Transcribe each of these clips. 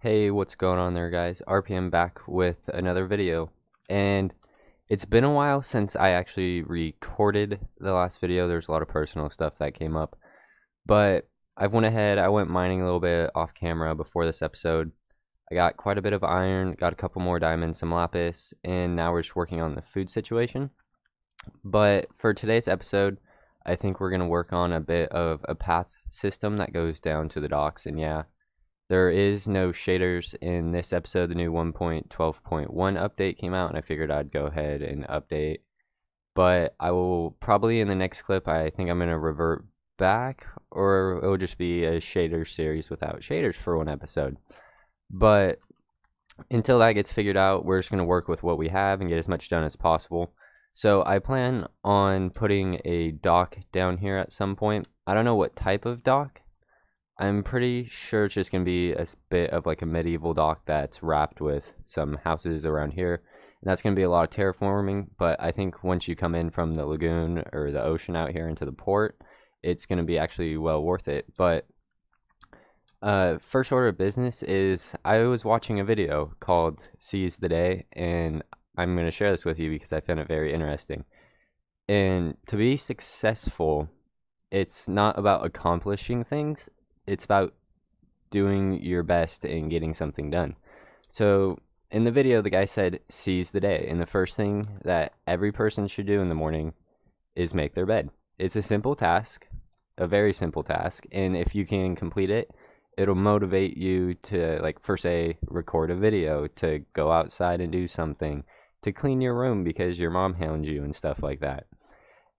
Hey, what's going on there, guys? RPM back with another video. And it's been a while since I actually recorded the last video. There's a lot of personal stuff that came up. But I went mining a little bit off camera before this episode. I got quite a bit of iron, got a couple more diamonds, some lapis, and now we're just working on the food situation. But for today's episode, I think we're going to work on a bit of a path system that goes down to the docks. And yeah, there is no shaders in this episode. The new 1.12.1 update came out, and I figured I'd go ahead and update. But I will probably in the next clip, I think I'm going to revert back, or it will just be a shader series without shaders for one episode. But until that gets figured out, we're just going to work with what we have and get as much done as possible. So I plan on putting a dock down here at some point. I don't know what type of dock. I'm pretty sure it's just going to be a bit of like a medieval dock that's wrapped with some houses around here. And that's going to be a lot of terraforming, but I think once you come in from the lagoon or the ocean out here into the port, it's going to be actually well worth it. But first order of business is I was watching a video called Seize the Day, and I'm going to share this with you because I found it very interesting. And to be successful, it's not about accomplishing things. It's about doing your best and getting something done. So in the video, the guy said, seize the day. And the first thing that every person should do in the morning is make their bed. It's a simple task, a very simple task. And if you can complete it, it'll motivate you to, like, for say, record a video, to go outside and do something, to clean your room because your mom hounds you and stuff like that.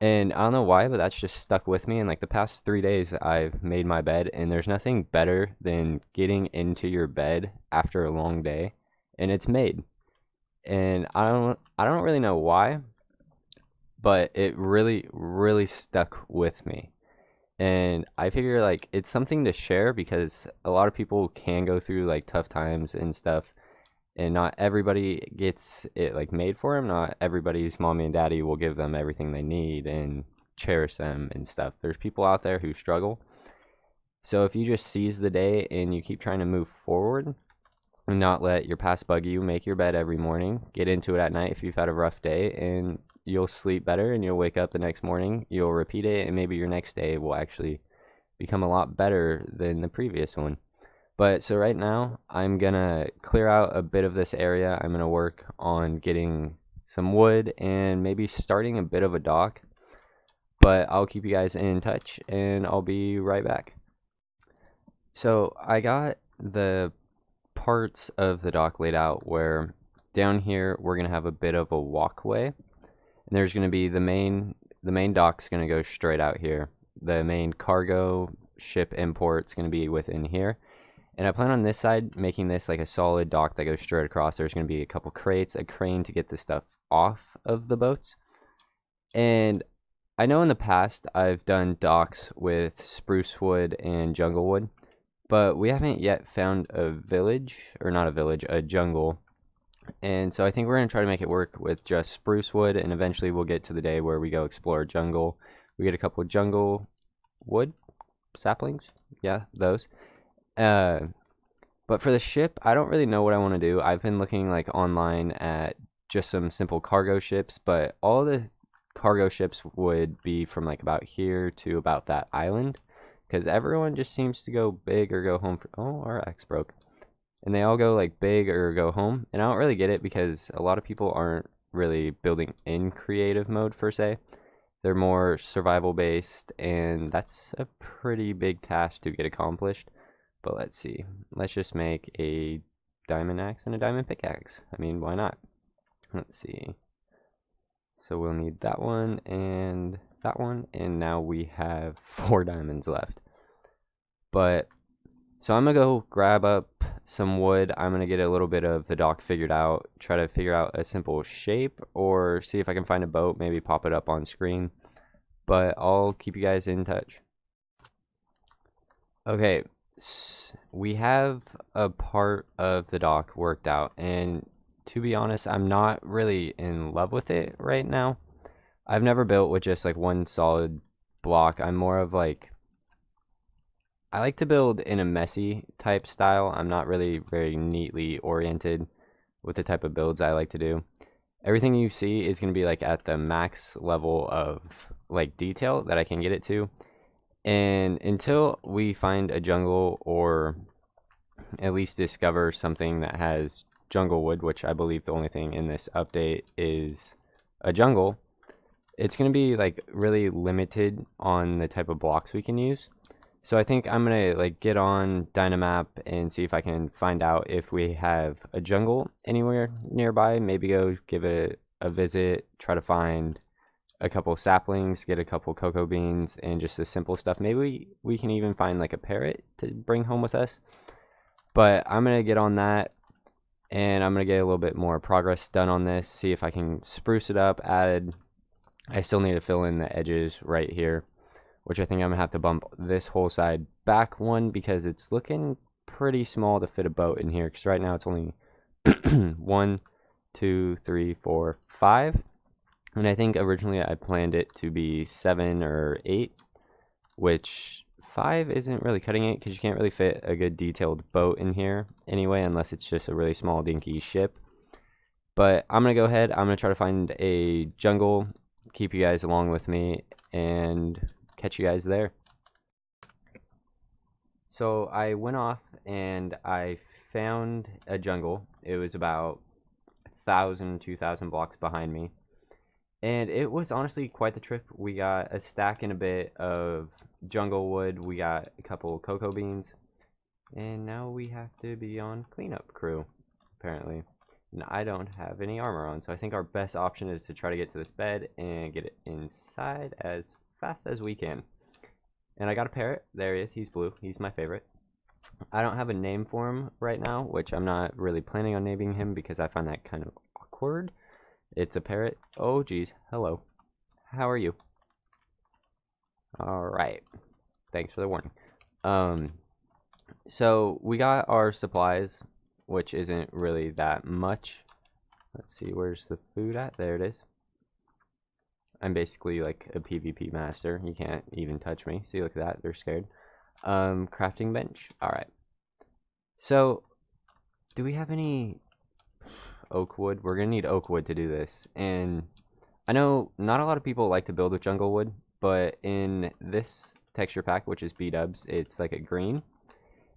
And I don't know why, but that's just stuck with me. And like the past 3 days, I've made my bed, and there's nothing better than getting into your bed after a long day, and it's made. And I don't really know why, but it really stuck with me. And I figure like it's something to share because a lot of people can go through like tough times and stuff, and not everybody gets it like made for them. Not everybody's mommy and daddy will give them everything they need and cherish them and stuff. There's people out there who struggle. So if you just seize the day and you keep trying to move forward and not let your past bug you, make your bed every morning, get into it at night if you've had a rough day, and you'll sleep better and you'll wake up the next morning, you'll repeat it, and maybe your next day will actually become a lot better than the previous one. But so right now, I'm going to clear out a bit of this area. I'm going to work on getting some wood and maybe starting a bit of a dock. But I'll keep you guys in touch, and I'll be right back. So I got the parts of the dock laid out where down here we're going to have a bit of a walkway. And there's going to be the main dock's going to go straight out here. The main cargo ship import's going to be within here. And I plan on this side making this like a solid dock that goes straight across. There's going to be a couple crates, a crane to get the stuff off of the boats. And I know in the past I've done docks with spruce wood and jungle wood, but we haven't yet found a village, or not a village, a jungle. And so I think we're going to try to make it work with just spruce wood, and eventually we'll get to the day where we go explore jungle. We get a couple of jungle wood saplings. Yeah, those. But for the ship, I don't really know what I want to do. I've been looking like online at just some simple cargo ships, but all the cargo ships would be from like about here to about that island, because everyone just seems to go big or go home. Oh, our axe broke. And they all go like big or go home. And I don't really get it because a lot of people aren't really building in creative mode per se. They're more survival based, and that's a pretty big task to get accomplished. But let's see. Let's just make a diamond axe and a diamond pickaxe. I mean, why not? Let's see. So we'll need that one and that one. And now we have 4 diamonds left. But, so I'm going to go grab up some wood. I'm going to get a little bit of the dock figured out. Try to figure out a simple shape, or see if I can find a boat. Maybe pop it up on screen. But I'll keep you guys in touch. Okay. We have a part of the dock worked out, and to be honest, I'm not really in love with it right now. I've never built with just like one solid block. I'm more of like I like to build in a messy type style. I'm not really very neatly oriented with the type of builds I like to do. Everything you see is going to be like at the max level of like detail that I can get it to. And until we find a jungle or at least discover something that has jungle wood, which I believe the only thing in this update is a jungle, it's going to be like really limited on the type of blocks we can use. So I think I'm going to like get on Dynamap and see if I can find out if we have a jungle anywhere nearby. Maybe go give it a visit, try to find a couple saplings, get a couple cocoa beans, and just the simple stuff. Maybe we can even find like a parrot to bring home with us. But I'm going to get on that, and I'm going to get a little bit more progress done on this, see if I can spruce it up, I still need to fill in the edges right here, which I think I'm going to have to bump this whole side back one because it's looking pretty small to fit a boat in here, because right now it's only 1, 2, 3, 4, 5. And I think originally I planned it to be 7 or 8, which 5 isn't really cutting it because you can't really fit a good detailed boat in here anyway, unless it's just a really small dinky ship. But I'm going to go ahead. I'm going to try to find a jungle, keep you guys along with me, and catch you guys there. So I went off and I found a jungle. It was about 1,000, 2,000 blocks behind me. And it was honestly quite the trip. We got a stack and a bit of jungle wood. We got a couple cocoa beans. And now we have to be on cleanup crew, apparently. And I don't have any armor on, so I think our best option is to try to get to this bed and get it inside as fast as we can. And I got a parrot. There he is. He's blue. He's my favorite. I don't have a name for him right now, which I'm not really planning on naming him because I find that kind of awkward. It's a parrot. Oh, geez. Hello. How are you? All right. Thanks for the warning. So we got our supplies, which isn't really that much. Let's see, where's the food at? There it is. I'm basically like a PvP master. You can't even touch me. See, look at that. They're scared. Crafting bench. All right. So, do we have any oak wood? We're gonna need oak wood to do this. And I know not a lot of people like to build with jungle wood, but in this texture pack, which is Bdubs, it's like a green.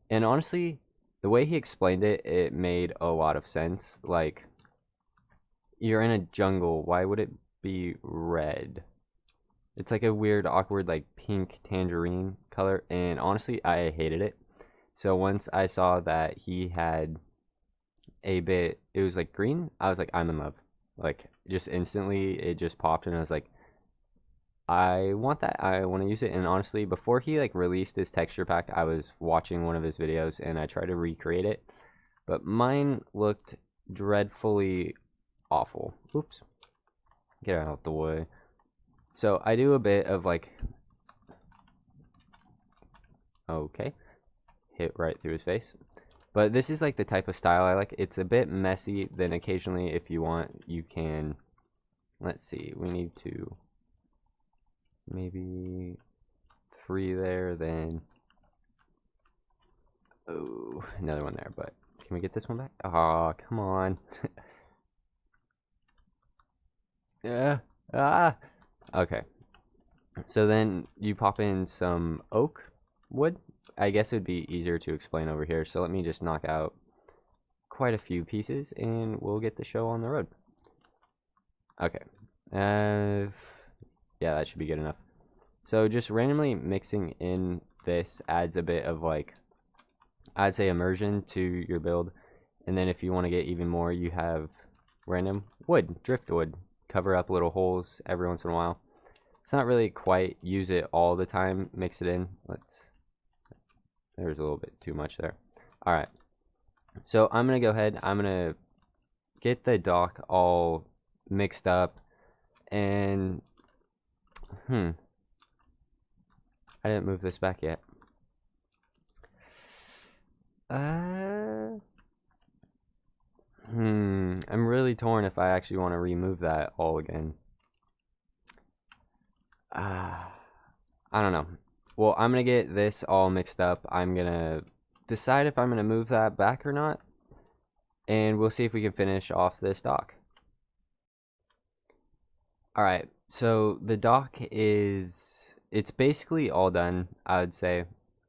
And honestly, the way he explained it, it made a lot of sense. Like, you're in a jungle, why would it be red? It's like a weird, awkward, like pink tangerine color, and honestly, I hated it. So once I saw that he had a bit, it was like green, I was like, I'm in love. Like, just instantly, it just popped, and I was like, I want that. I want to use it. And honestly, before he like released his texture pack, I was watching one of his videos and I tried to recreate it, but mine looked dreadfully awful. Oops. Get out the way. So I do a bit of like, okay, hit right through his face. But this is like the type of style I like. It's a bit messy. Then occasionally, if you want, you can, let's see, we need to maybe 3 there, then oh, another one there. But can we get this one back? Oh, come on. Yeah. Okay. So then you pop in some oak wood. I guess it would be easier to explain over here. So let me just knock out quite a few pieces and we'll get the show on the road. Okay. Yeah, that should be good enough. So just randomly mixing in this adds a bit of like, I'd say, immersion to your build. And then if you want to get even more, you have random wood, driftwood. Cover up little holes every once in a while. It's not really quite use it all the time. Mix it in. There's a little bit too much there. All right. So I'm going to go ahead. I'm going to get the dock all mixed up. And, I didn't move this back yet. I'm really torn if I actually want to remove that all again. I don't know. well, I'm gonna get this all mixed up. I'm gonna decide if I'm gonna move that back or not, and we'll see if we can finish off this dock. All right, so the dock it's basically all done, I would say.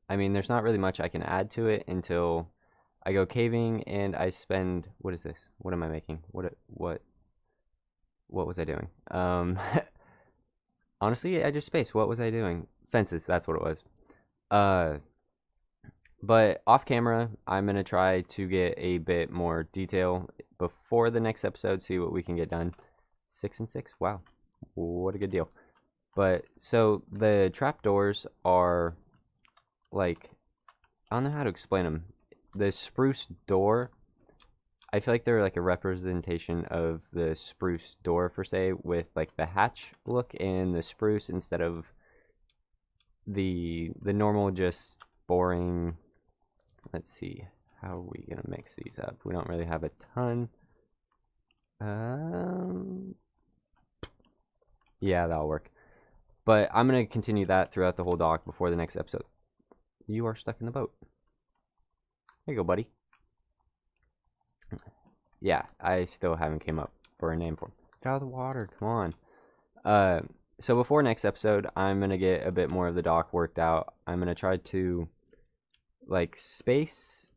I mean, there's not really much I can add to it until I go caving and I spend, what is this? What am I making? What was I doing? Honestly, I just spaced. What was I doing? Fences, that's what it was. Uh but off camera, I'm gonna try to get a bit more detail before the next episode, see what we can get done. 6 and 6, wow, what a good deal. But so the trapdoors are like, I don't know how to explain them. The spruce door, I feel like they're like a representation of the spruce door per se, with like the hatch look and the spruce instead of the normal just boring. Let's see, how are we gonna mix these up? We don't really have a ton. Yeah, that'll work. But I'm gonna continue that throughout the whole dock before the next episode. You are stuck in the boat. There you go, buddy. Yeah, I still haven't came up for a name for him. Get out of the water, come on. So before next episode, I'm gonna get a bit more of the dock worked out. I'm gonna try to like space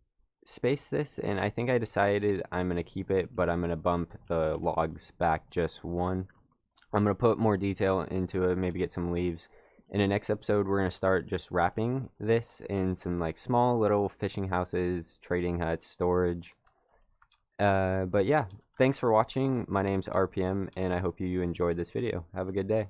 this, and I think I decided I'm gonna keep it, but I'm gonna bump the logs back just one. I'm gonna put more detail into it, maybe get some leaves. In the next episode, we're gonna start just wrapping this in some like small little fishing houses, trading huts, storage. But yeah, thanks for watching. My name's RPM, and I hope you enjoyed this video. Have a good day.